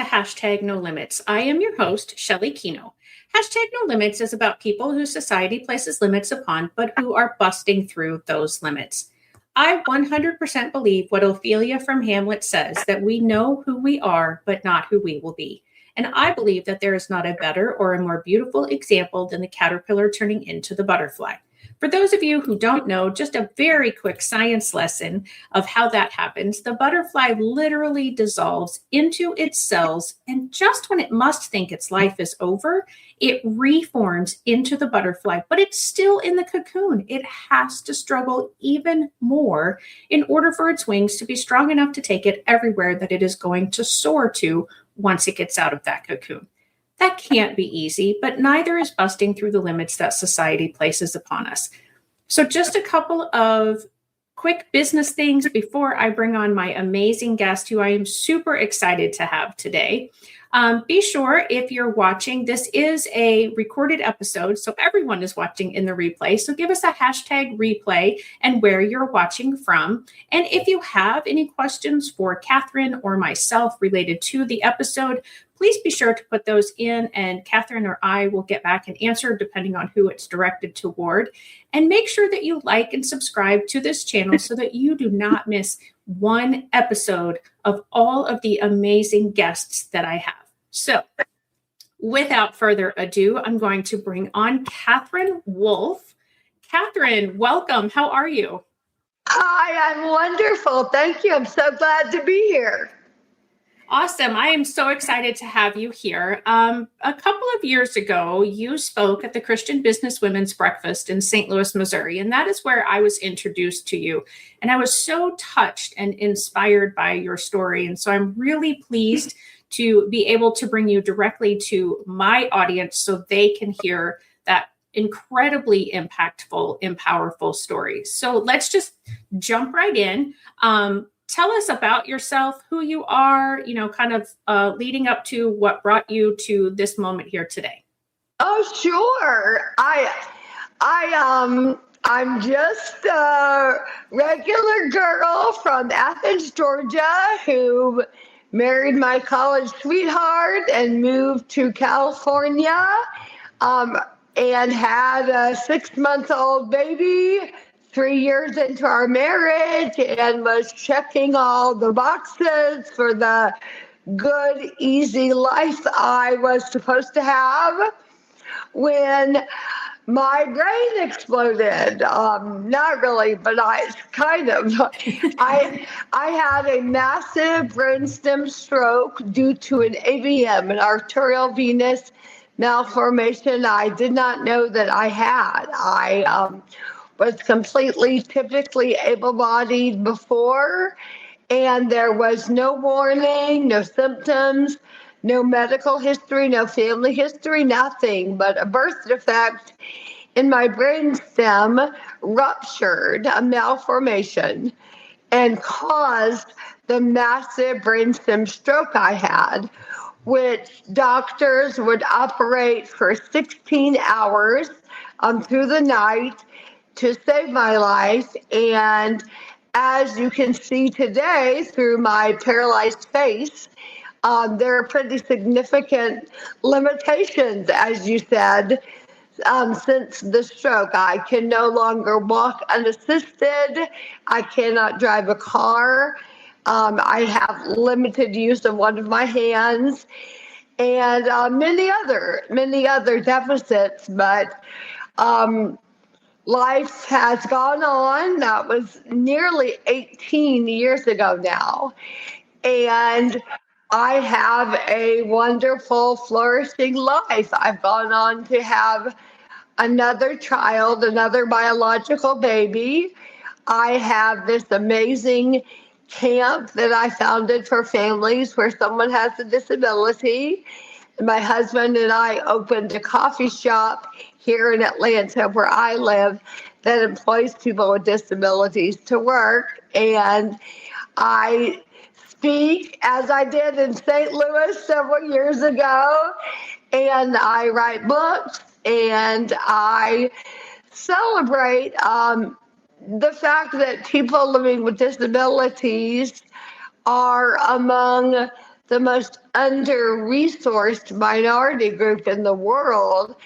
to Hashtag No Limits. I am your host, Shelley Kino. Hashtag No Limits is about people who society places limits upon, but who are busting through those limits. I 100% believe what Ophelia from Hamlet says, that we know who we are, but not who we will be. And I believe that there is not a better or a more beautiful example than the caterpillar turning into the butterfly. For those of you who don't know, just a very quick science lesson of how that happens. The butterfly literally dissolves into its cells, and just when it must think its life is over, it reforms into the butterfly, but it's still in the cocoon. It has to struggle even more in order for its wings to be strong enough to take it everywhere that it is going to soar to once it gets out of that cocoon. That can't be easy, but neither is busting through the limits that society places upon us. So just a couple of quick business things before I bring on my amazing guest, who I am super excited to have today. Be sure, if you're watching, this is a recorded episode, so everyone is watching in the replay. So give us a hashtag replay and where you're watching from. And if you have any questions for Katherine or myself related to the episode, please be sure to put those in, and Katherine or I will get back and answer depending on who it's directed toward. And make sure that you like and subscribe to this channel so that you do not miss one episode of all of the amazing guests that I have. So without further ado, I'm going to bring on Katherine Wolfe. Katherine, welcome. How are you? Hi, I'm wonderful. Thank you. I'm so glad to be here. Awesome. I am so excited to have you here. A couple of years ago, you spoke at the Christian Business Women's Breakfast in St. Louis, Missouri, and that is where I was introduced to you. And I was so touched and inspired by your story. And so I'm really pleased to be able to bring you directly to my audience so they can hear that incredibly impactful and powerful story. So let's just jump right in. Tell us about yourself, who you are, kind of leading up to what brought you to this moment here today. Oh, sure. I'm just a regular girl from Athens, Georgia, who married my college sweetheart and moved to California, and had a 6-month-old baby 3 years into our marriage, and was checking all the boxes for the good, easy life I was supposed to have when my brain exploded. Not really, but I had a massive brainstem stroke due to an AVM, an arterial venous malformation I did not know that I had. I was completely typically able-bodied before, and there was no warning, no symptoms, no medical history, no family history, nothing, but a birth defect in my brainstem ruptured, a malformation, and caused the massive brainstem stroke I had, which doctors would operate for 16 hours through the night to save my life. And as you can see today through my paralyzed face, there are pretty significant limitations, as you said, since the stroke. I can no longer walk unassisted. I cannot drive a car. I have limited use of one of my hands, and many other deficits. But life has gone on. That was nearly 18 years ago now. And I have a wonderful, flourishing life. I've gone on to have another child, another biological baby. I have this amazing camp that I founded for families where someone has a disability. My husband and I opened a coffee shop here in Atlanta, where I live, that employs people with disabilities to work. And I speak, as I did in St. Louis several years ago, and I write books, and I celebrate the fact that people living with disabilities are among the most under-resourced minority group in the world.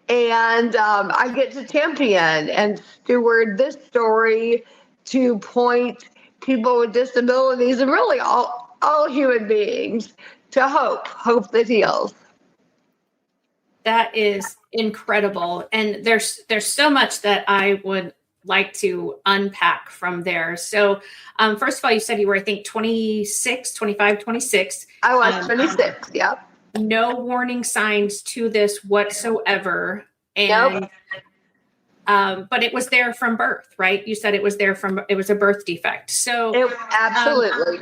And I get to champion and steward this story to point people with disabilities and really all human beings to hope that heals. That is incredible. And there's so much that I would like to unpack from there. So first of all, you said you were, I think, 26, 25, 26. I was 26, yeah. No warning signs to this whatsoever. And nope. But it was there from birth, right? You said it was a birth defect. So absolutely.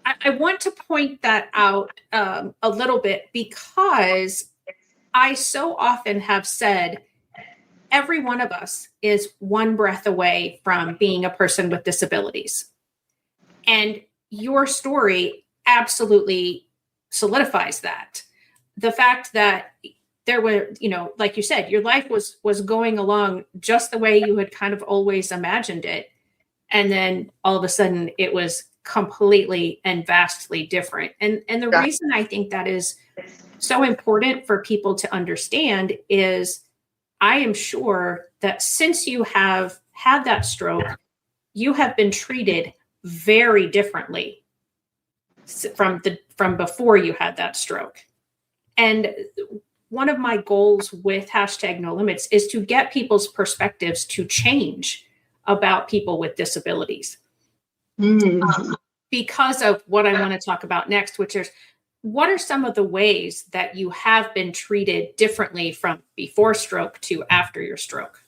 I want to point that out a little bit, because I so often have said every one of us is one breath away from being a person with disabilities. And your story absolutely solidifies that. The fact that there were, like you said, your life was going along just the way you had kind of always imagined it. And then all of a sudden it was completely and vastly different. And the reason I think that is so important for people to understand is I am sure that since you have had that stroke, you have been treated very differently from before you had that stroke. And one of my goals with #NoLimits is to get people's perspectives to change about people with disabilities. Because of what I want to talk about next, which is what are some of the ways that you have been treated differently from before stroke to after your stroke?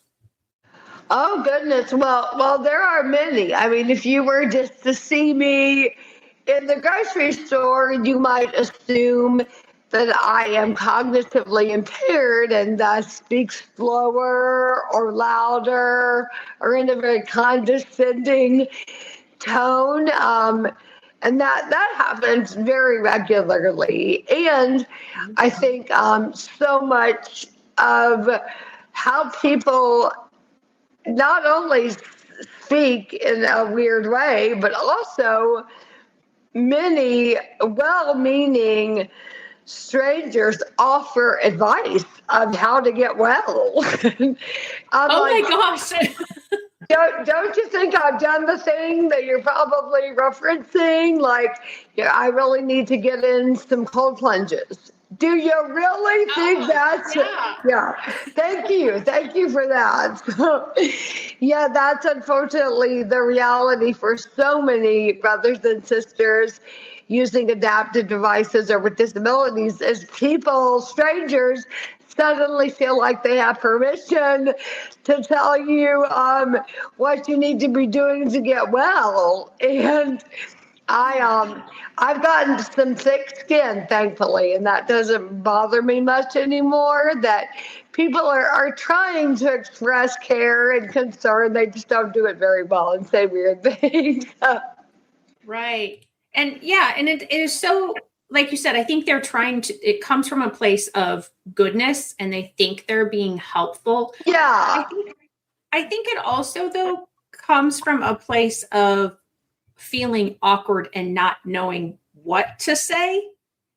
Oh, goodness. Well, there are many. I mean, if you were just to see me in the grocery store, you might assume that I am cognitively impaired and thus speak slower or louder or in a very condescending tone. And that happens very regularly. And I think so much of how people not only speak in a weird way, but also many well-meaning strangers offer advice on how to get well. Oh my gosh. Don't you think I've done the thing that you're probably referencing? Like, I really need to get in some cold plunges. Do you really think that's yeah. Thank you for that. Yeah, that's unfortunately the reality for so many brothers and sisters using adaptive devices or with disabilities, is strangers suddenly feel like they have permission to tell you what you need to be doing to get well. And I've gotten some thick skin, thankfully, and that doesn't bother me much anymore, that people are trying to express care and concern. They just don't do it very well and say weird things. Right. And yeah, and it is so, like you said, I think they're it comes from a place of goodness and they think they're being helpful. Yeah. I think it also, though, comes from a place of feeling awkward and not knowing what to say.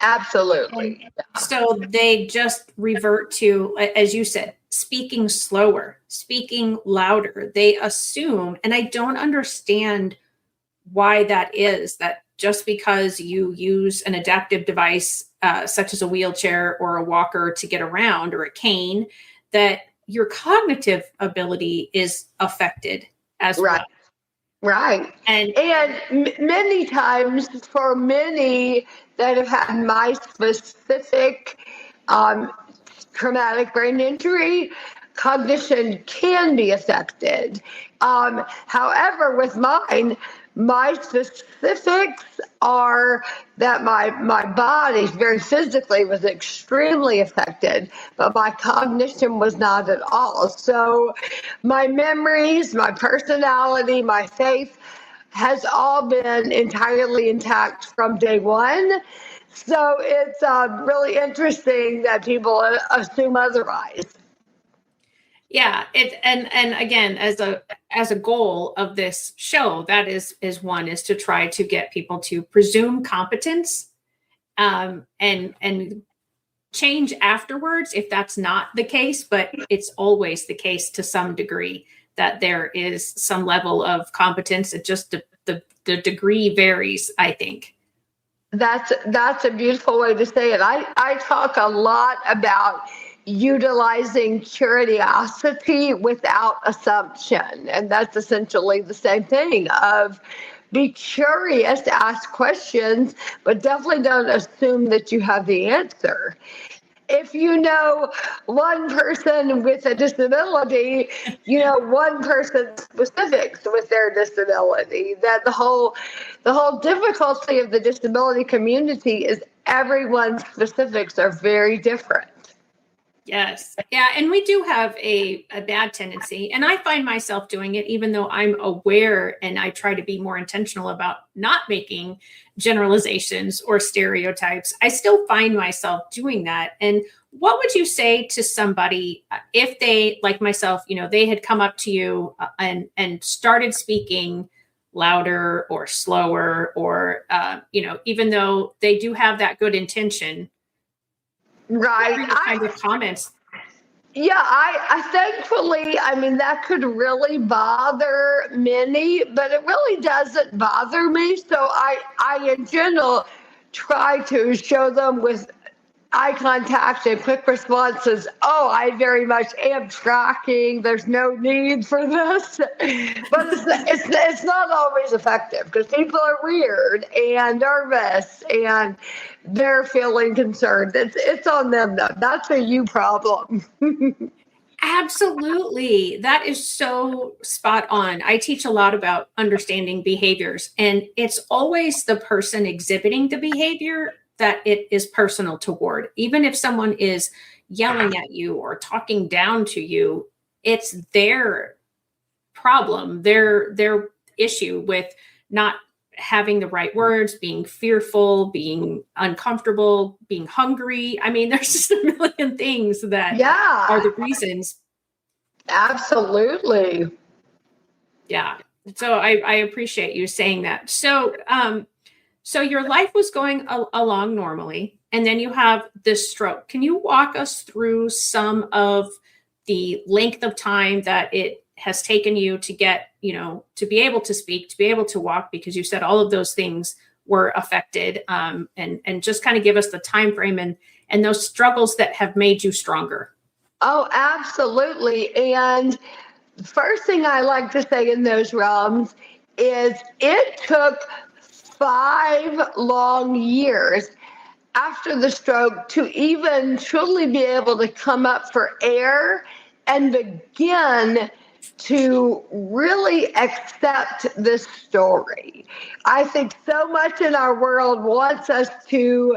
Absolutely. So they just revert to, as you said, speaking slower, speaking louder. They assume, and I don't understand why that is, that just because you use an adaptive device such as a wheelchair or a walker to get around, or a cane, that your cognitive ability is affected as well. Right. And many times, for many that have had my specific traumatic brain injury, cognition can be affected. However, with mine, my specifics are that my body very physically was extremely affected, but my cognition was not at all. So my memories, my personality, my faith has all been entirely intact from day one. So it's really interesting that people assume otherwise. Yeah, and again, as a goal of this show, that is to try to get people to presume competence and change afterwards if that's not the case, but it's always the case to some degree that there is some level of competence. It just the degree varies, I think. That's a beautiful way to say it. I talk a lot about utilizing curiosity without assumption. And that's essentially the same thing of be curious, ask questions, but definitely don't assume that you have the answer. If you know one person with a disability, you know one person's specifics with their disability. That the whole difficulty of the disability community is everyone's specifics are very different. Yes. Yeah. And we do have a bad tendency. And I find myself doing it, even though I'm aware and I try to be more intentional about not making generalizations or stereotypes. I still find myself doing that. And what would you say to somebody if they, like myself, they had come up to you and started speaking louder or slower or, even though they do have that good intention? Right. Kind of comments. Yeah, I thankfully, I mean, that could really bother many, but it really doesn't bother me. So I in general try to show them with eye contact and quick responses. Oh, I very much am tracking. There's no need for this, but it's not always effective because people are weird and nervous and they're feeling concerned. It's on them though. That's a you problem. Absolutely. That is so spot on. I teach a lot about understanding behaviors, and it's always the person exhibiting the behavior that it is personal toward. Even if someone is yelling at you or talking down to you, it's their problem, their issue with not having the right words, being fearful, being uncomfortable, being hungry. I mean, there's just a million things that are the reasons. Absolutely. Yeah. So I appreciate you saying that. So your life was going along normally, and then you have this stroke. Can you walk us through some of the length of time that it has taken you to get, to be able to speak, to be able to walk, because you said all of those things were affected, and just kind of give us the time frame and those struggles that have made you stronger. Oh, absolutely. And first thing I like to say in those realms is it took 5 long years after the stroke to even truly be able to come up for air and begin to really accept this story. I think so much in our world wants us to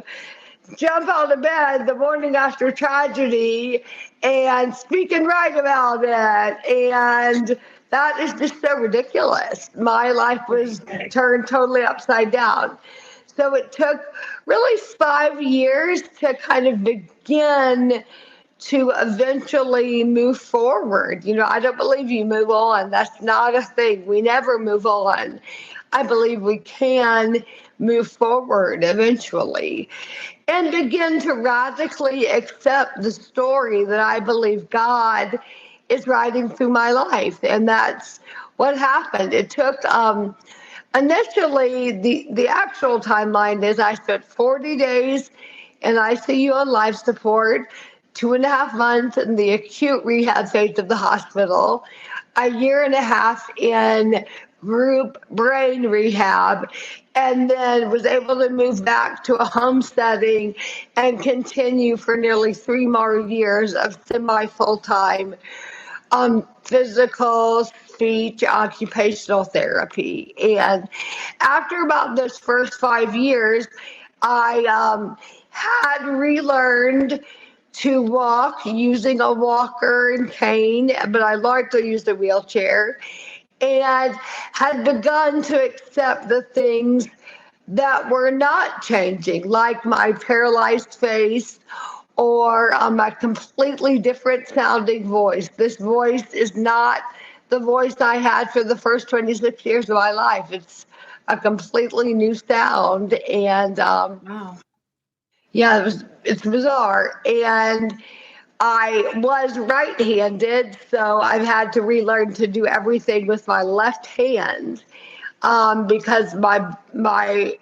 jump out of bed the morning after tragedy and speak and write about it. And that is just so ridiculous. My life was turned totally upside down. So it took really 5 years to kind of begin to eventually move forward. I don't believe you move on. That's not a thing. We never move on. I believe we can move forward eventually and begin to radically accept the story that I believe God is writing through my life. And that's what happened. It took initially the actual timeline is I spent 40 days in ICU on life support, 2.5 months in the acute rehab phase of the hospital, a year and a half in group brain rehab, and then was able to move back to a home setting and continue for nearly 3 more years of semi-full-time physical, speech, occupational therapy. And after about those first 5 years, I had relearned to walk using a walker and cane, but I largely used a wheelchair, and had begun to accept the things that were not changing, like my paralyzed face or a completely different sounding voice. This voice is not the voice I had for the first 26 years of my life. It's a completely new sound. And Wow. Yeah, it's bizarre. And I was right-handed, so I've had to relearn to do everything with my left hand, because my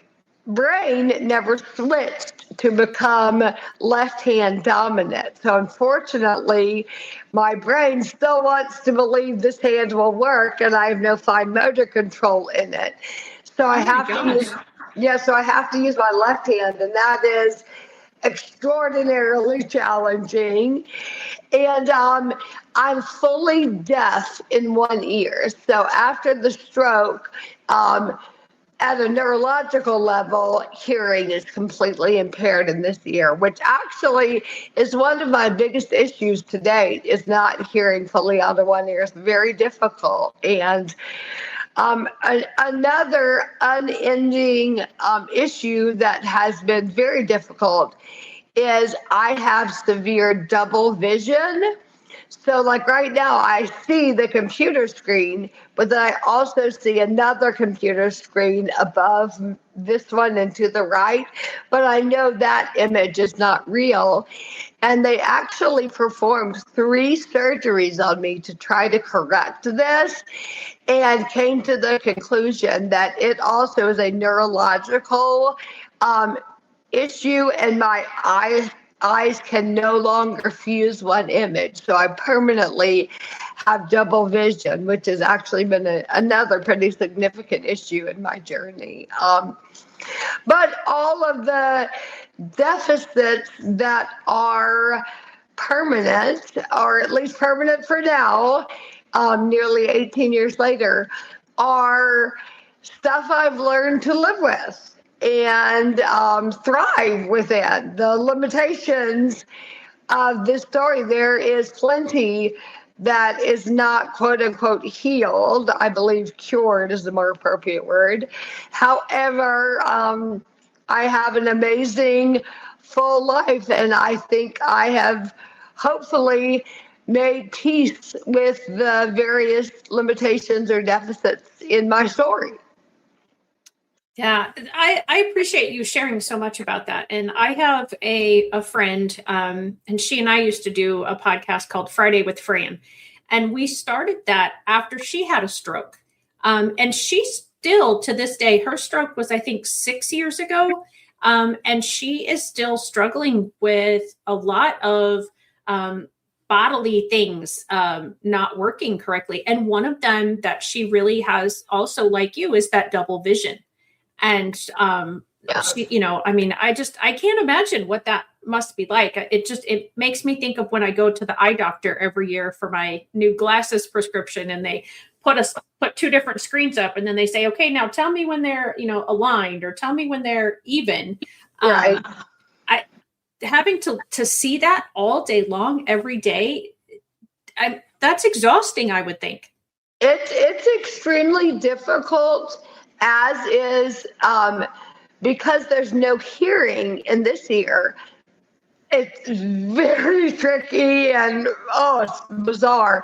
brain never switched to become left hand dominant. So unfortunately, my brain still wants to believe this hand will work, and I have no fine motor control in it. So I Oh my have to gosh. use, yeah, so I have to use my left hand, and that is extraordinarily challenging. And I'm fully deaf in one ear. So after the stroke, um, at a neurological level, hearing is completely impaired in this ear, which actually is one of my biggest issues to date, is not hearing fully out of one ear. It's very difficult. And another unending issue that has been very difficult is I have severe double vision. So, like right now, I see the computer screen, but then I also see another computer screen above this one and to the right. But I know that image is not real. And they actually performed 3 surgeries on me to try to correct this, and came to the conclusion that it also is a neurological um, issue, and my eyes can no longer fuse one image. So I permanently have double vision, which has actually been another pretty significant issue in my journey. But all of the deficits that are permanent, or at least permanent for now, nearly 18 years later, are stuff I've learned to live with and thrive within. The limitations of this story, there is plenty that is not quote unquote healed. I believe cured is the more appropriate word. However, I have an amazing full life, and I think I have hopefully made peace with the various limitations or deficits in my story. Yeah, I appreciate you sharing so much about that. And I have a friend, and she and I used to do a podcast called Friday with Fran. And we started that after she had a stroke. And she still, to this day, her stroke was, I think, 6 years ago. And she is still struggling with a lot of bodily things not working correctly. And one of them that she really has also, like you, is that double vision. And Yeah. she, I mean, I can't imagine what that must be like. It makes me think of when I go to the eye doctor every year for my new glasses prescription, and they put 2 different screens up, and then they say, okay, now tell me when they're, aligned, or tell me when they're even. Right. I having to see that all day long, every day, that's exhausting, I would think. It's extremely difficult, as is because there's no hearing in this ear. It's very tricky, and it's bizarre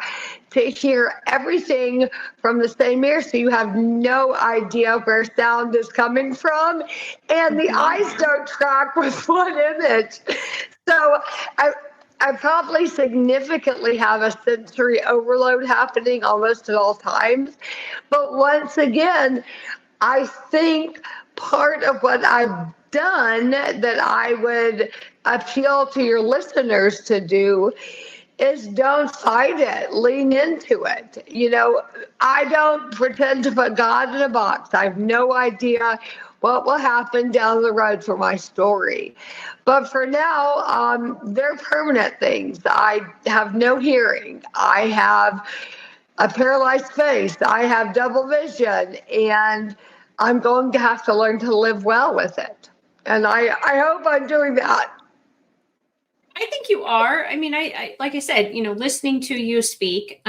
to hear everything from the same ear, so you have no idea where sound is coming from, and the eyes don't track with one image. So I probably significantly have a sensory overload happening almost at all times. But once again, I think part of what I've done that I would appeal to your listeners to do is don't fight it, lean into it. I don't pretend to put God in a box. I have no idea what will happen down the road for my story. But for now, they're permanent things. I have no hearing. I have a paralyzed face. I have double vision, and I'm going to have to learn to live well with it. And I hope I'm doing that. I think you are. I mean, I like I said, listening to you speak,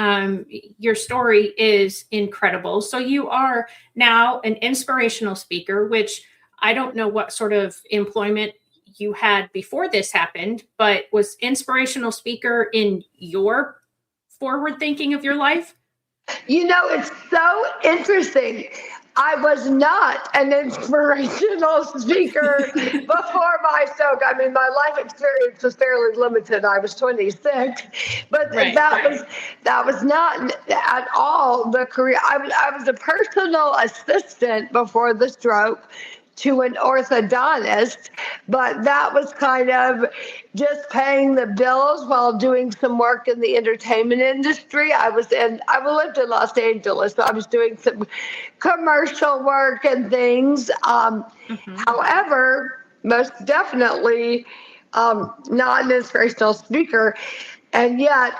your story is incredible. So you are now an inspirational speaker, which I don't know what sort of employment you had before this happened, but was inspirational speaker in your forward thinking of your life? It's so interesting. I was not an inspirational speaker before my stroke. I mean, my life experience was fairly limited. I was 26, but Right. that was not at all the career. I was a personal assistant before the stroke to an orthodontist, but that was kind of just paying the bills while doing some work in the entertainment industry. I lived in Los Angeles, so I was doing some commercial work and things. However, most definitely not an inspirational speaker. And yet,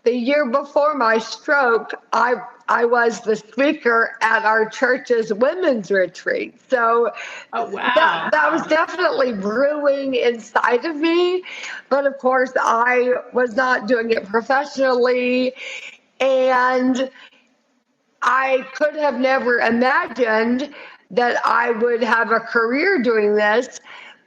the year before my stroke, I was the speaker at our church's women's retreat. So Oh, wow. that was definitely brewing inside of me. But of course, I was not doing it professionally. And I could have never imagined that I would have a career doing this,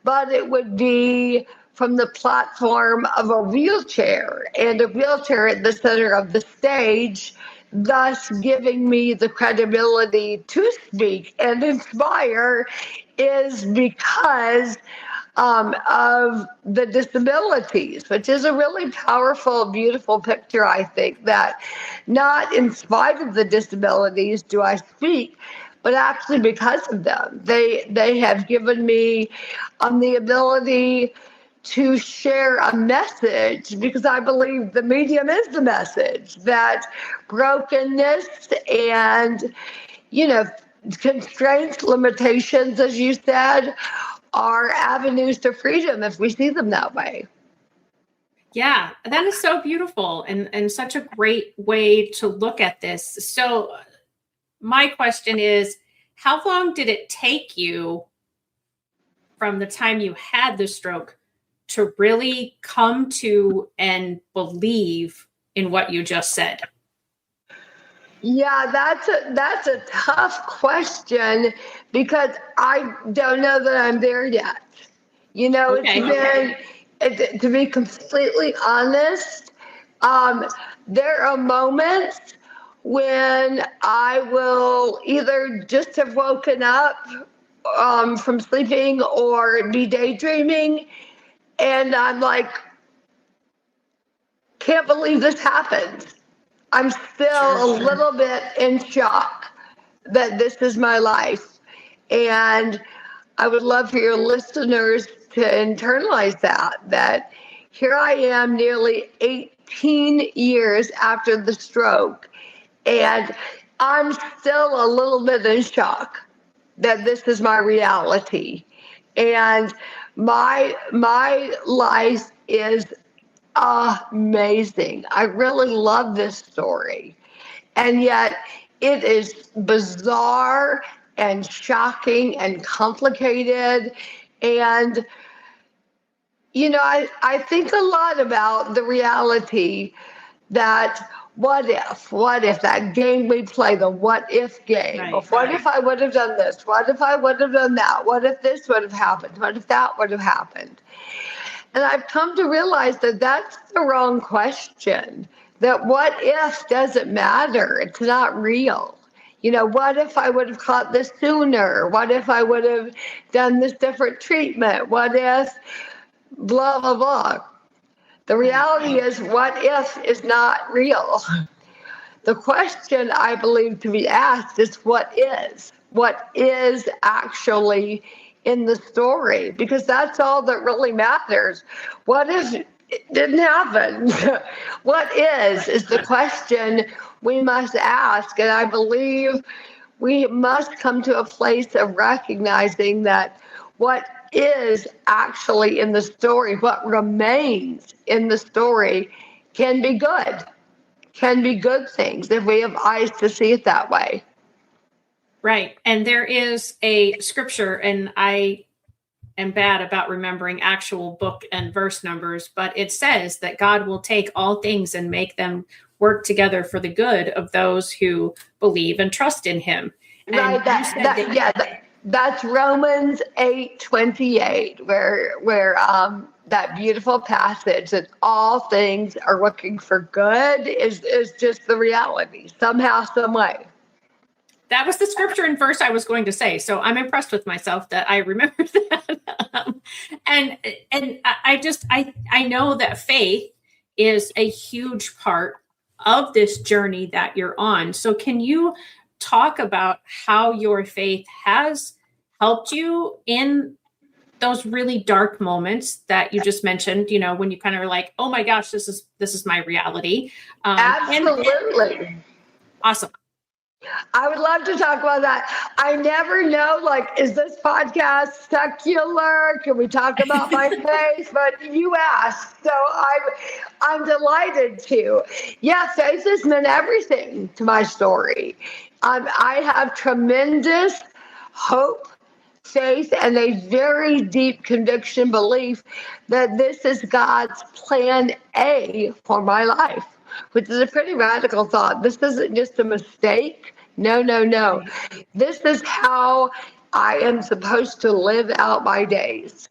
but it would be from the platform of a wheelchair and a wheelchair at the center of the stage, thus giving me the credibility to speak and inspire is because of the disabilities, which is a really powerful, beautiful picture, I think, that not in spite of the disabilities do I speak, but actually because of them. They have given me the ability to share a message, because I believe the medium is the message, that brokenness and, constraints, limitations, as you said, are avenues to freedom if we see them that way. Yeah, that is so beautiful and such a great way to look at this. So my question is, how long did it take you from the time you had the stroke to really come to and believe in what you just said? Yeah, that's a tough question because I don't know that I'm there yet. Okay. To be completely honest, there are moments when I will either just have woken up from sleeping or be daydreaming, and I'm like, can't believe this happened. I'm still a little bit in shock that this is my life. And I would love for your listeners to internalize that here I am nearly 18 years after the stroke, and I'm still a little bit in shock that this is my reality. And my life is amazing. I really love this story. And yet it is bizarre and shocking and complicated. And, I think a lot about the reality that what if that game we play, the what if game, Right. what if I would have done this? What if I would have done that? What if this would have happened? What if that would have happened? And I've come to realize that that's the wrong question, that what if doesn't matter. It's not real. What if I would have caught this sooner? What if I would have done this different treatment? What if blah, blah, blah. The reality is, what if is not real. The question I believe to be asked is what is? What is actually in the story? Because that's all that really matters. What if it didn't happen? What is the question we must ask. And I believe we must come to a place of recognizing that what is actually in the story, what remains in the story, can be good things if we have eyes to see it that way. Right. And there is a scripture, and I am bad about remembering actual book and verse numbers, but it says that God will take all things and make them work together for the good of those who believe and trust in him. Right. That's Romans 8:28, where that beautiful passage that all things are working for good is just the reality somehow, some way. That was the scripture and verse I was going to say. So I'm impressed with myself that I remembered that. I know that faith is a huge part of this journey that you're on. So can you talk about how your faith has helped you in those really dark moments that you just mentioned, when you kind of are like, oh my gosh, this is my reality. Absolutely. Awesome. I would love to talk about that. I never know, is this podcast secular? Can we talk about my faith? But you asked, so I'm delighted to. Yeah, faith has meant everything to my story. I have tremendous hope, faith, and a very deep conviction belief that this is God's plan A for my life, which is a pretty radical thought. This isn't just a mistake. No, no, no. This is how I am supposed to live out my days.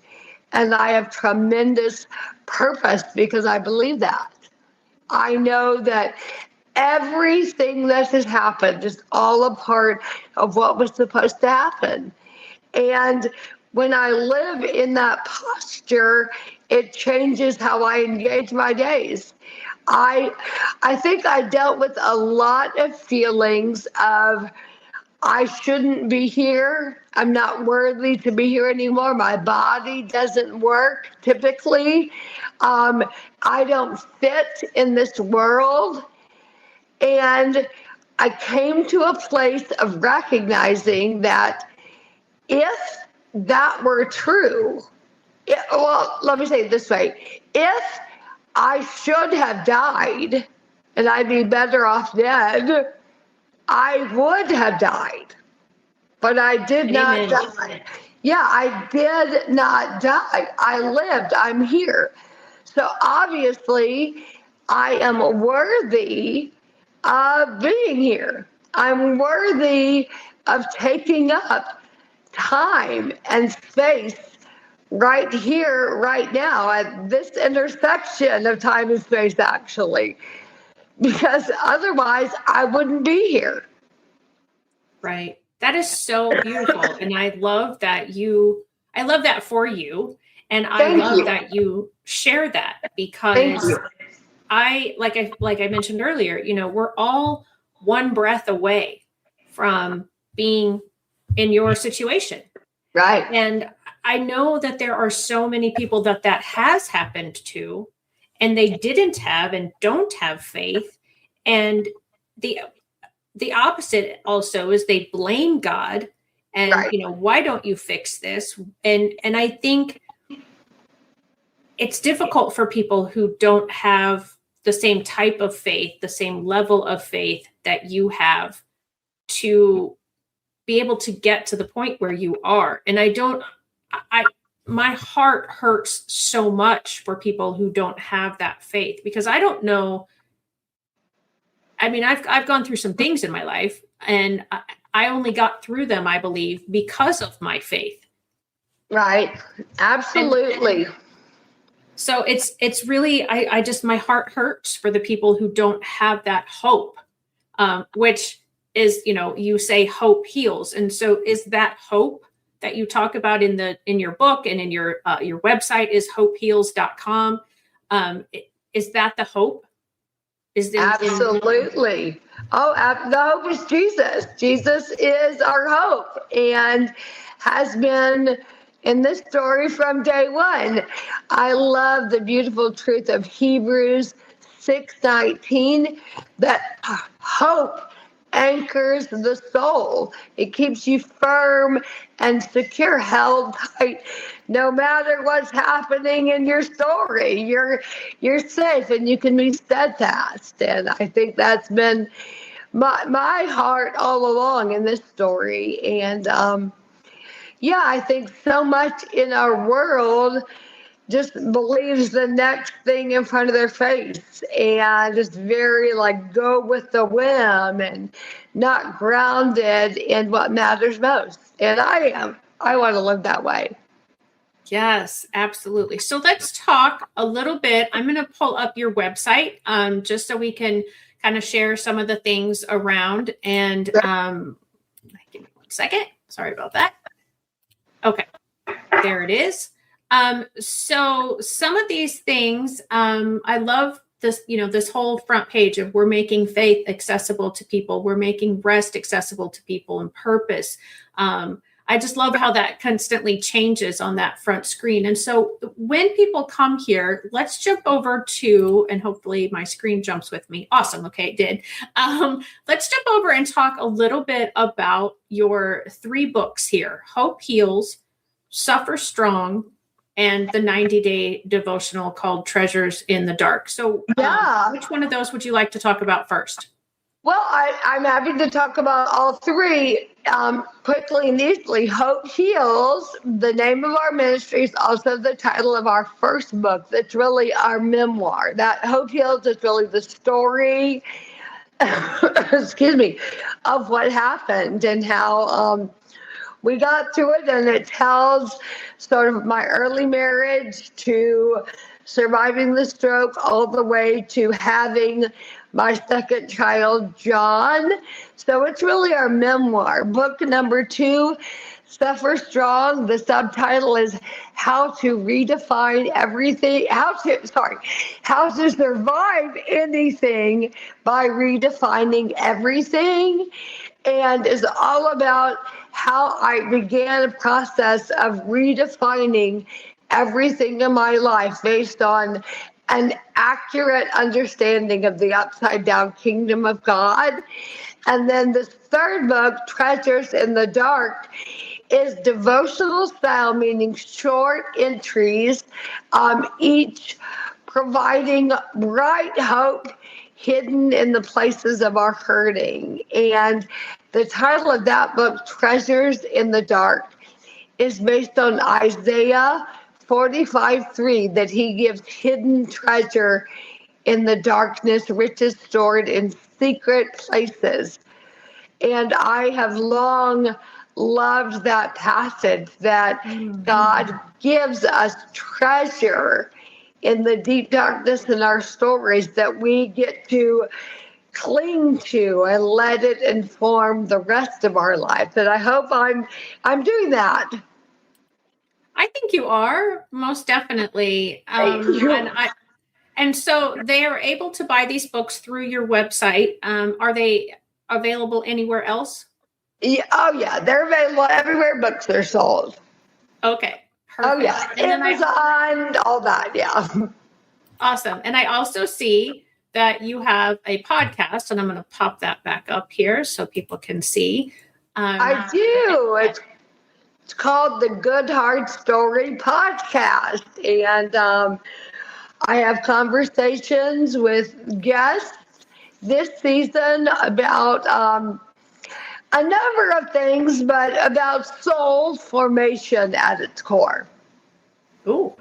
And I have tremendous purpose because I believe that. I know that everything that has happened is all a part of what was supposed to happen. And when I live in that posture, it changes how I engage my days. I think I dealt with a lot of feelings of I shouldn't be here. I'm not worthy to be here anymore. My body doesn't work typically. I don't fit in this world. And I came to a place of recognizing that if that were true, let me say it this way. If I should have died and I'd be better off dead, I would have died. But I did not die. Yeah, I did not die. I lived. I'm here. So obviously, I am worthy of being here. I'm worthy of taking up time and space right here, right now, at this intersection of time and space, actually, because otherwise I wouldn't be here. Right. That is so beautiful. And I love that for you. And I love that you share that because like I mentioned earlier, we're all one breath away from being in your situation. Right. And I know that there are so many people that has happened to, and they didn't have and don't have faith. And the opposite also is they blame God and, why don't you fix this? And I think it's difficult for people who don't have the same type of faith, the same level of faith that you have to be able to get to the point where you are. And my heart hurts so much for people who don't have that faith because I don't know. I mean, I've gone through some things in my life and I only got through them, I believe, because of my faith. Right. Absolutely. So it's really, I just, my heart hurts for the people who don't have that hope, which is, you say hope heals. And so is that hope that you talk about in your book and in your website is hopeheals.com. Is that the hope? Absolutely. The hope is Jesus. Jesus is our hope and has been in this story from day one. I love the beautiful truth of Hebrews 6:19 that hope anchors the soul. It keeps you firm and secure, held tight, no matter what's happening in your story. You're safe and you can be steadfast. And I think that's been my heart all along in this story. And I think so much in our world just believes the next thing in front of their face and just very go with the whim and not grounded in what matters most. And I want to live that way. Yes, absolutely. So let's talk a little bit. I'm going to pull up your website just so we can kind of share some of the things around and Give me 1 second. Sorry about that. Okay, there it is. So some of these things, I love this, this whole front page of we're making faith accessible to people. We're making rest accessible to people and purpose. I just love how that constantly changes on that front screen. And so when people come here, let's jump over to, and hopefully my screen jumps with me. Awesome. Okay, it did. Let's jump over and talk a little bit about your 3 books here: Hope Heals, Suffer Strong, and the 90-day devotional called Treasures in the Dark. So which one of those would you like to talk about first? Well, I'm happy to talk about all 3 quickly and easily. Hope Heals, the name of our ministry, is also the title of our first book. That's really our memoir. That Hope Heals is really the story, excuse me, of what happened and how we got through it. And it tells sort of my early marriage to surviving the stroke all the way to having my second child, John. So it's really our memoir. Book number 2, Suffer Strong. The subtitle is How to Redefine Everything, how to survive anything by redefining everything. And is all about how I began a process of redefining everything in my life based on an accurate understanding of the upside down kingdom of God. And then the third book, Treasures in the Dark, is devotional style, meaning short entries, each providing bright hope hidden in the places of our hurting. And the title of that book, Treasures in the Dark, is based on Isaiah 45:3, that he gives hidden treasure in the darkness, riches stored in secret places. And I have long loved that passage, that God gives us treasure in the deep darkness in our stories that we get to cling to and let it inform the rest of our life. And I hope I'm doing that. I think you are, most definitely. Thank you. And so they are able to buy these books through your website. Are they available anywhere else? Yeah, they're available everywhere books are sold. Okay, perfect. Oh yeah, and Amazon, all that, yeah. Awesome. And I also see that you have a podcast, and I'm going to pop that back up here so people can see. I do. It's called the Good Hard Story Podcast, and I have conversations with guests this season about a number of things, but about soul formation at its core. Ooh.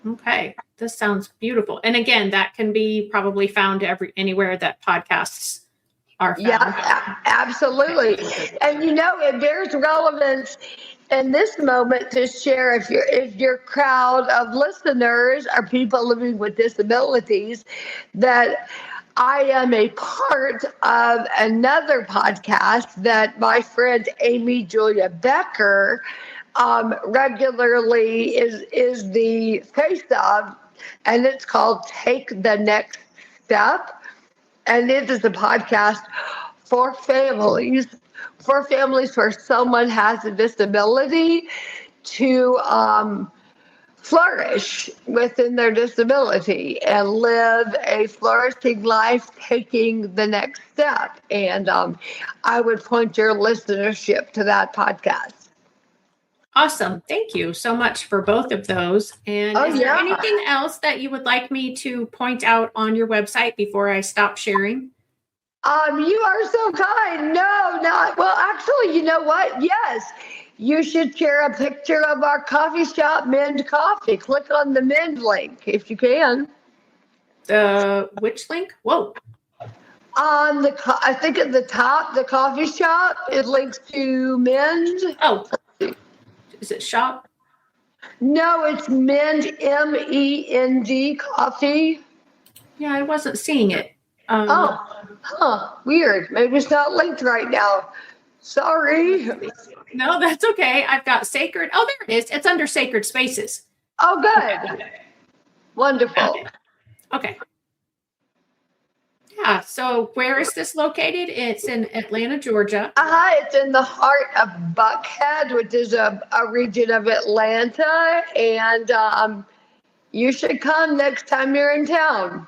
Okay. This sounds beautiful. And again, that can be probably found anywhere that podcasts are found. Yeah, absolutely. And it bears relevance in this moment to share if your crowd of listeners are people living with disabilities, that I am a part of another podcast that my friend Amy Julia Becker regularly is the face of, and it's called Take the Next Step. And it is a podcast for families where someone has a disability to flourish within their disability and live a flourishing life, taking the next step. And I would point your listenership to that podcast. Awesome. Thank you so much for both of those. And is there anything else that you would like me to point out on your website before I stop sharing? You are so kind. No, not well. Actually, you know what? Yes, you should share a picture of our coffee shop, Mend Coffee. Click on the Mend link if you can. Which link? Whoa. On I think at the top, the coffee shop, it links to Mend. Oh. Is it shop? No, it's Mend, MEND coffee. Yeah, I wasn't seeing it. Weird. Maybe it's not linked right now. Sorry. No, that's okay. I've got sacred. Oh, there it is. It's under sacred spaces. Oh, good. Okay. Wonderful. Okay. Yeah. So where is this located? It's in Atlanta, Georgia. It's in the heart of Buckhead, which is a region of Atlanta. And you should come next time you're in town.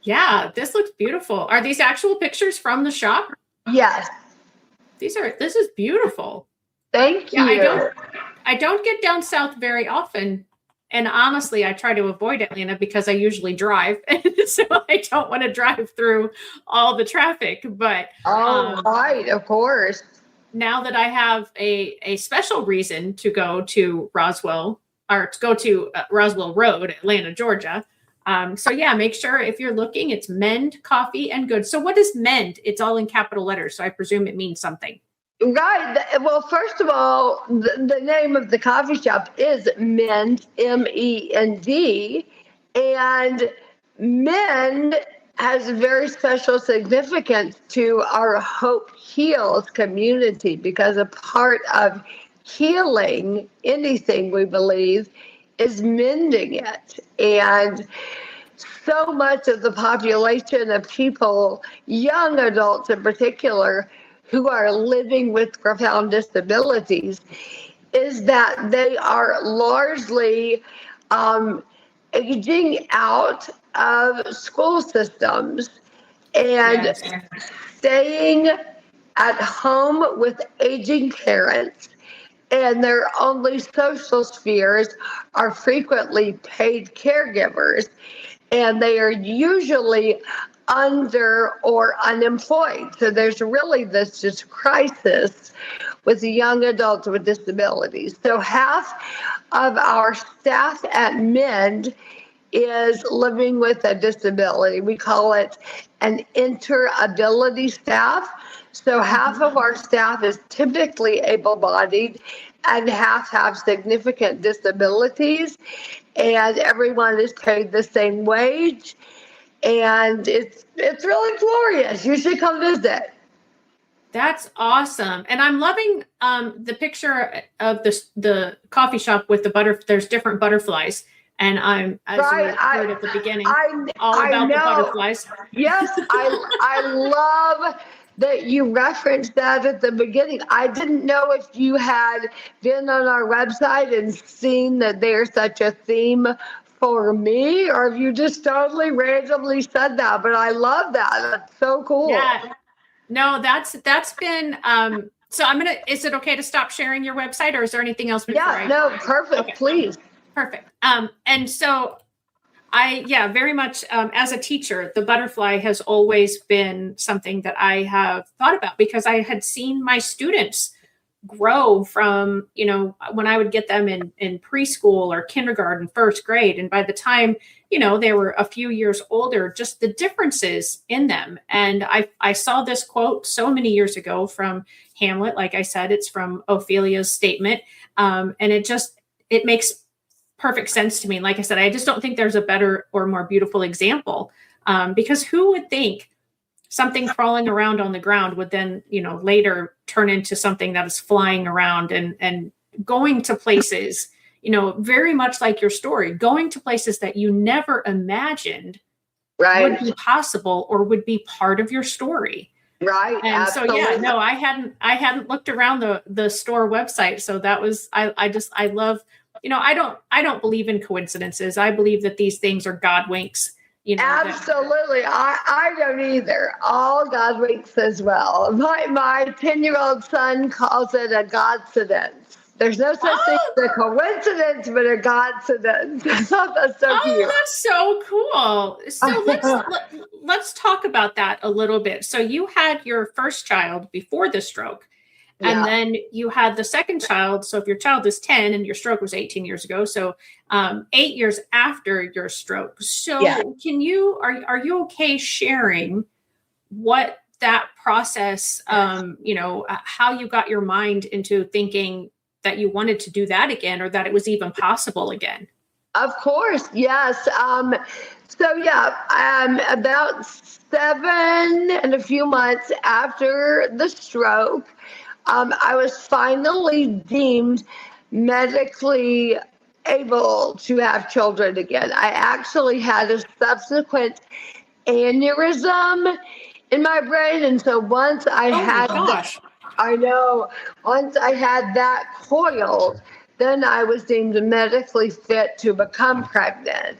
Yeah, this looks beautiful. Are these actual pictures from the shop? Yes. This is beautiful. Thank you. I don't get down south very often. And honestly, I try to avoid Atlanta because I usually drive. So I don't want to drive through all the traffic. But right, of course. Now that I have a special reason to go to Roswell Road, Atlanta, Georgia. So yeah, make sure if you're looking, it's Mend Coffee and Goods. So what is Mend? It's all in capital letters. So I presume it means something. Right. Well, first of all, the name of the coffee shop is Mend, MEND. And Mend has a very special significance to our Hope Heals community, because a part of healing anything, we believe, is mending it. And so much of the population of people, young adults in particular, who are living with profound disabilities, is that they are largely aging out of school systems and staying at home with aging parents. And their only social spheres are frequently paid caregivers, and they are usually under or unemployed. So there's really this crisis with the young adults with disabilities. So half of our staff at Mend is living with a disability. We call it an interability staff. So half of our staff is typically able-bodied and half have significant disabilities, and everyone is paid the same wage. And it's really glorious. You should come visit. That's awesome. And I'm loving the picture of the coffee shop with there's different butterflies. And I'm, as you heard at the beginning, all about the butterflies. Yes, I love that you referenced that at the beginning. I didn't know if you had been on our website and seen that there's such a theme for me, or if you just totally randomly said that. But I love that. That's so cool. Yeah. No, that's been so is it okay to stop sharing your website, or is there anything else before no, perfect. Okay. Please. Perfect. And so very much as a teacher, the butterfly has always been something that I have thought about, because I had seen my students grow from, when I would get them in preschool or kindergarten, first grade. And by the time, they were a few years older, just the differences in them. And I saw this quote so many years ago from Hamlet. Like I said, it's from Ophelia's statement. And it makes perfect sense to me. Like I said, I just don't think there's a better or more beautiful example, because who would think something crawling around on the ground would then, later turn into something that is flying around and going to places, very much like your story, going to places that you never imagined would be possible or would be part of your story. Right. And absolutely. So, I hadn't looked around the store website. So that was, I love, I don't believe in coincidences. I believe that these things are God winks. Absolutely. I don't either. All God winks as well. My 10-year-old son calls it a Godcidence. There's no such thing as a coincidence, but a Godcidence. That's so cute. That's so cool. So let's talk about that a little bit. So you had your first child before the stroke. And then you had the second child. So if your child is 10 and your stroke was 18 years ago, so 8 years after your stroke. So are you okay sharing what that process, how you got your mind into thinking that you wanted to do that again, or that it was even possible again? Of course, yes. So yeah, about 7 and a few months after the stroke, I was finally deemed medically able to have children again. I actually had a subsequent aneurysm in my brain, and so once I Oh my had gosh. I know. Once I had that coiled, then I was deemed medically fit to become pregnant.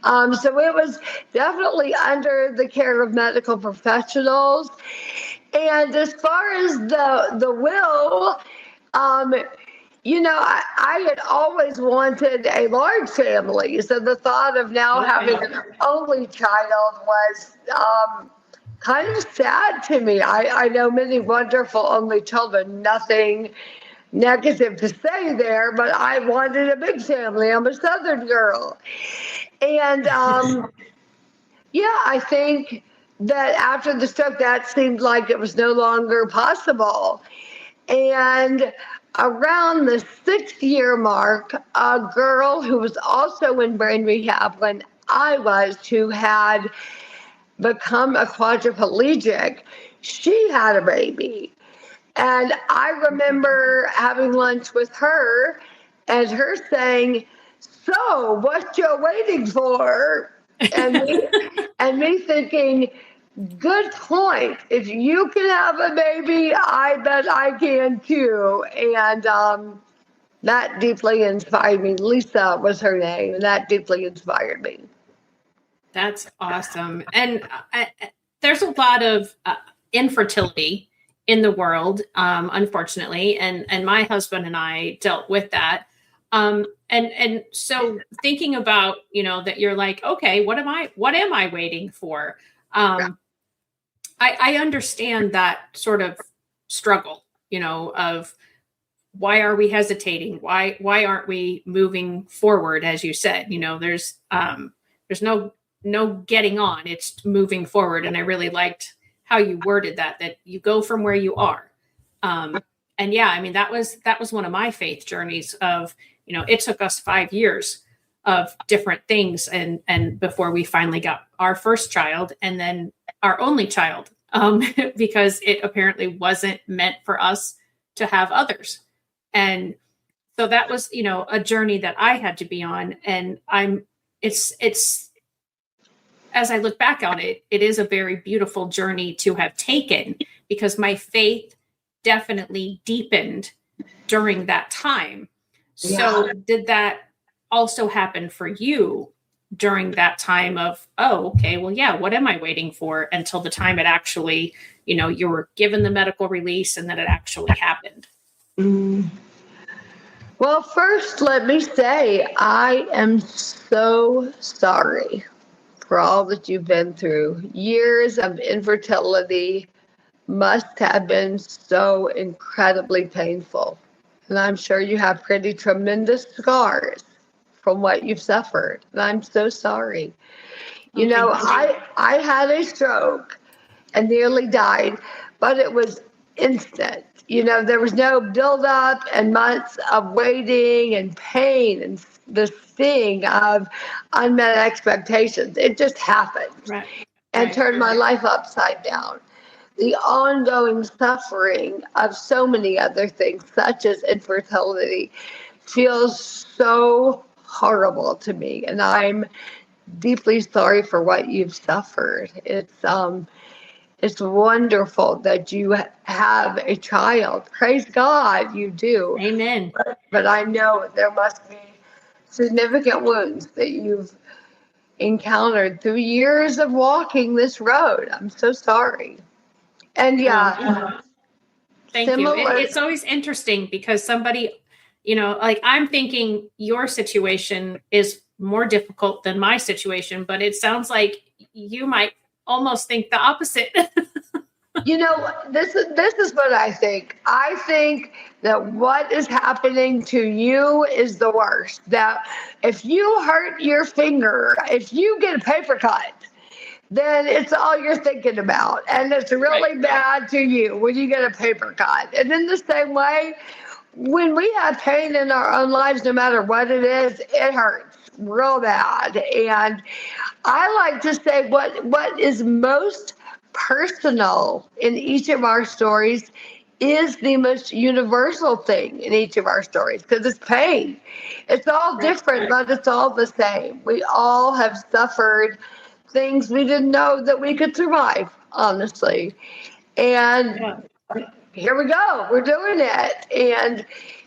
So it was definitely under the care of medical professionals. And as far as the will, um, I had always wanted a large family. So the thought of now Okay. having an only child was kind of sad to me. I know many wonderful only children, nothing negative to say there, but I wanted a big family. I'm a Southern girl. And yeah, I think that after the stroke, that seemed like it was no longer possible. And around the 6 year mark, a girl who was also in brain rehab when I was, who had become a quadriplegic, she had a baby. And I remember having lunch with her and her saying, "So, what you waiting for?" And me, and me thinking, good point. If you can have a baby, I bet I can too. And that deeply inspired me. Lisa was her name, and that deeply inspired me. That's awesome. And there's a lot of infertility in the world, unfortunately, and my husband and I dealt with that. And so thinking about, that you're like, okay, what am I waiting for? I understand that sort of struggle, of why are we hesitating? Why aren't we moving forward? As you said, there's no getting on, it's moving forward. And I really liked how you worded that you go from where you are. And yeah, I mean, that was one of my faith journeys of, it took us 5 years of different things and before we finally got our first child and then our only child, because it apparently wasn't meant for us to have others. And so that was, a journey that I had to be on. And it's as I look back on it, it is a very beautiful journey to have taken because my faith definitely deepened during that time. Yeah. So did that also happen for you during that time of, oh, okay, well, yeah, what am I waiting for until the time it actually, you were given the medical release and then it actually happened? Well, first, let me say I am so sorry for all that you've been through. Years of infertility must have been so incredibly painful. And I'm sure you have pretty tremendous scars from what you've suffered. And I'm so sorry. I had a stroke and nearly died, but it was instant. There was no buildup and months of waiting and pain and the sting of unmet expectations. It just happened and turned my life upside down. The ongoing suffering of so many other things, such as infertility, feels so horrible to me. And I'm deeply sorry for what you've suffered. It's wonderful that you have a child. Praise God, you do. Amen. But I know there must be significant wounds that you've encountered through years of walking this road. I'm so sorry. And yeah. Thank you. It's always interesting because somebody, like I'm thinking your situation is more difficult than my situation, but it sounds like you might almost think the opposite. This is what I think. I think that what is happening to you is the worst. That if you hurt your finger, if you get a paper cut, then it's all you're thinking about. And it's really bad to you when you get a paper cut. And in the same way, when we have pain in our own lives, no matter what it is, it hurts. real bad. And I like to say what is most personal in each of our stories is the most universal thing in each of our stories, because it's pain. It's all different, but it's all the same. We all have suffered things we didn't know that we could survive, honestly. And here we go. We're doing it. And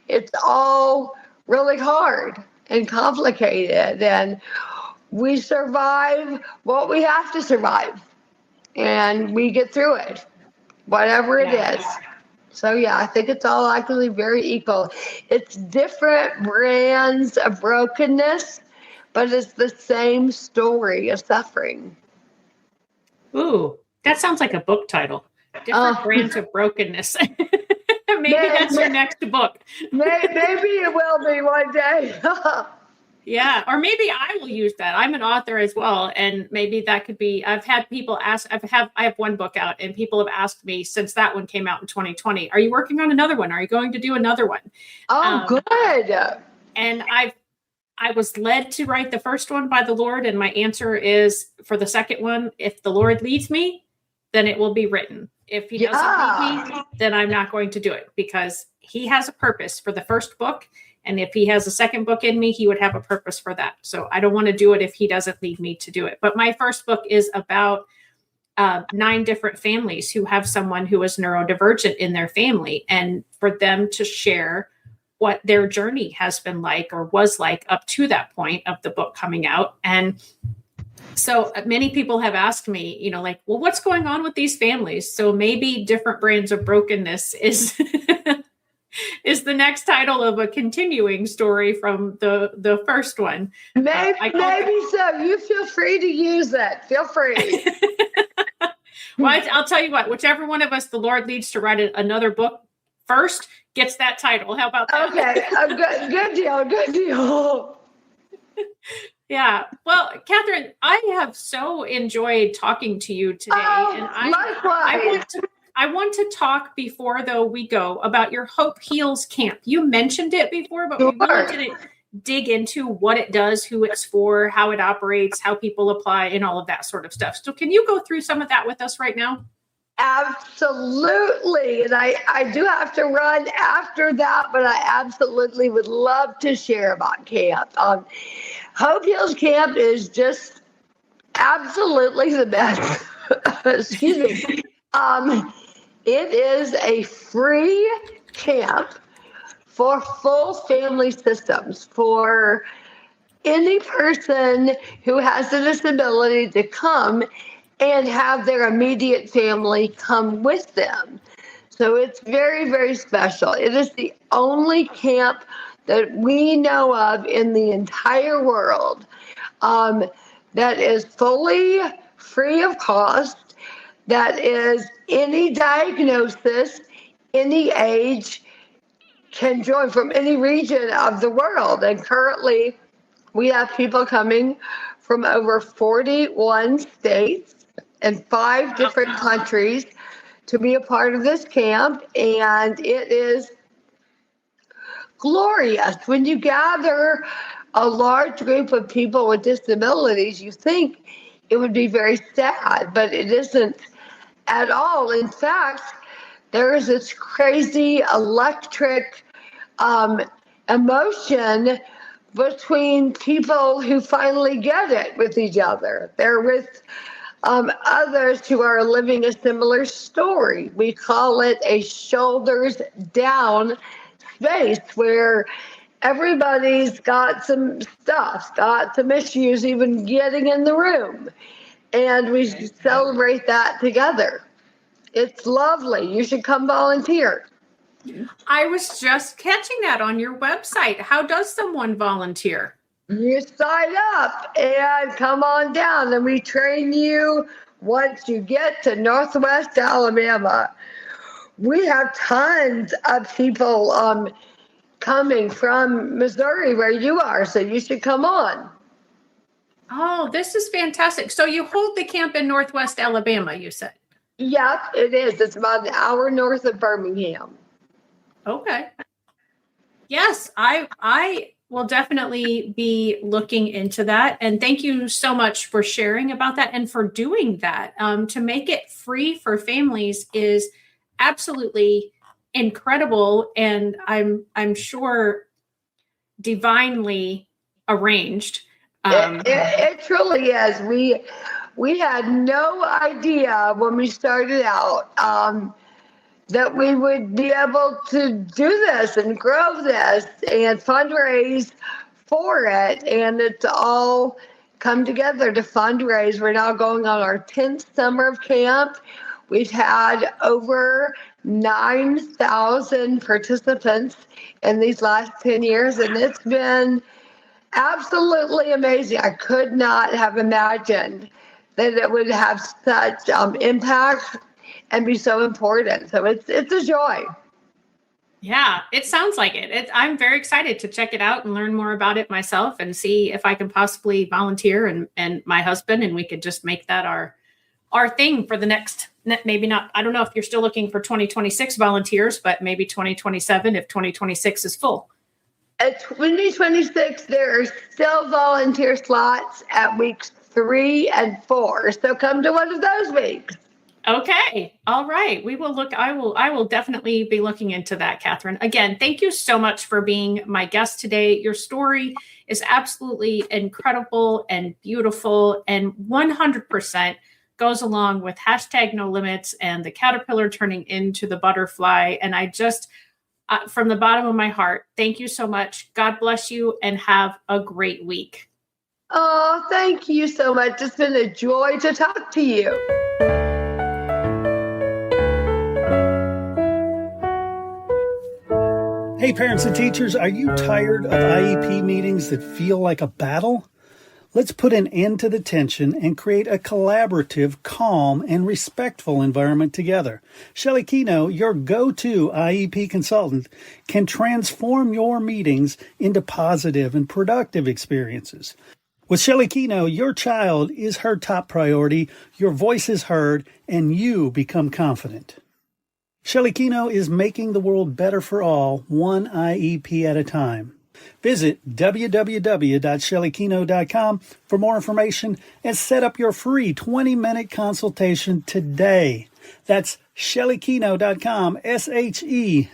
it's all really hard and complicated. And we survive what we have to survive. And we get through it, whatever it is. So, yeah, I think it's all actually very equal. It's different brands of brokenness, but it's the same story of suffering. Ooh, that sounds like a book title. Different brands of brokenness. Maybe that's your next book. Maybe it will be one day. Yeah, or maybe I will use that. I'm an author as well, and maybe that could be. I've had people ask. I have one book out, and people have asked me since that one came out in 2020. Are you working on another one? Are you going to do another one? Oh, good. And I was led to write the first one by the Lord, and my answer is for the second one: if the Lord leads me, then it will be written. If He doesn't lead me, then I'm not going to do it, because He has a purpose for the first book. And if He has a second book in me, He would have a purpose for that. So I don't want to do it if He doesn't lead me to do it. But my first book is about 9 different families who have someone who is neurodivergent in their family, and for them to share what their journey has been like or was like up to that point of the book coming out. And so many people have asked me, like, well, what's going on with these families? So maybe Different Brands of Brokenness is is the next title of a continuing story from the first one. Maybe so. You feel free to use it. Feel free. Well, I'll tell you what, whichever one of us the Lord leads to write another book first gets that title. How about that? Okay, good deal. Good deal. Yeah. Well, Katherine, I have so enjoyed talking to you today. And I want to talk before, though, we go about your Hope Heals camp. You mentioned it before, but we really didn't dig into what it does, who it's for, how it operates, how people apply, and all of that sort of stuff. So can you go through some of that with us right now? Absolutely. And I do have to run after that, but I absolutely would love to share about camp. Hope Heals Camp is just absolutely the best. Excuse me. It is a free camp for full family systems for any person who has a disability to come and have their immediate family come with them. So it's very, very special. It is the only camp that we know of in the entire world that is fully free of cost, that is any diagnosis, any age, can join from any region of the world. And currently, we have people coming from over 41 states and 5 different countries to be a part of this camp. And it is glorious. When you gather a large group of people with disabilities, you think it would be very sad, but it isn't at all. In fact, there is this crazy electric emotion between people who finally get it with each other. They're with others who are living a similar story. We call it a shoulders down space where everybody's got some stuff, got some issues even getting in the room. And we celebrate that together. It's lovely. You should come volunteer. I was just catching that on your website. How does someone volunteer? You sign up and come on down, and we train you once you get to Northwest Alabama. We have tons of people coming from Missouri, where you are, so you should come on. Oh, this is fantastic. So you hold the camp in Northwest Alabama, you said? Yep, it is. It's about an hour north of Birmingham. Okay. Yes, I We'll definitely be looking into that. And thank you so much for sharing about that and for doing that. To make it free for families is absolutely incredible, and I'm sure divinely arranged. It truly is. We had no idea when we started out that we would be able to do this and grow this and fundraise for it. And it's all come together to fundraise. We're now going on our 10th summer of camp. We've had over 9,000 participants in these last 10 years, and it's been absolutely amazing. I could not have imagined that it would have such impact and be so important. So it's a joy. Yeah, it sounds like it. I'm very excited to check it out and learn more about it myself and see if I can possibly volunteer and my husband, and we could just make that our thing for the next, maybe not, I don't know if you're still looking for 2026 volunteers, but maybe 2027 if 2026 is full. At 2026, there are still volunteer slots at weeks 3 and 4. So come to one of those weeks. Okay. All right. We will look. I will definitely be looking into that, Katherine. Again, thank you so much for being my guest today. Your story is absolutely incredible and beautiful, and 100% goes along with #NoLimits and the caterpillar turning into the butterfly. And I just, from the bottom of my heart, thank you so much. God bless you and have a great week. Oh, thank you so much. It's been a joy to talk to you. Hey, parents and teachers, are you tired of IEP meetings that feel like a battle? Let's put an end to the tension and create a collaborative, calm, and respectful environment together. Shelley Keno, your go-to IEP consultant, can transform your meetings into positive and productive experiences. With Shelley Keno, your child is her top priority, your voice is heard, and you become confident. Shelley Keno is making the world better for all, one IEP at a time. Visit www.shelleykeno.com for more information and set up your free 20-minute consultation today. That's shelleykeno.com, SHELLEYKENOW.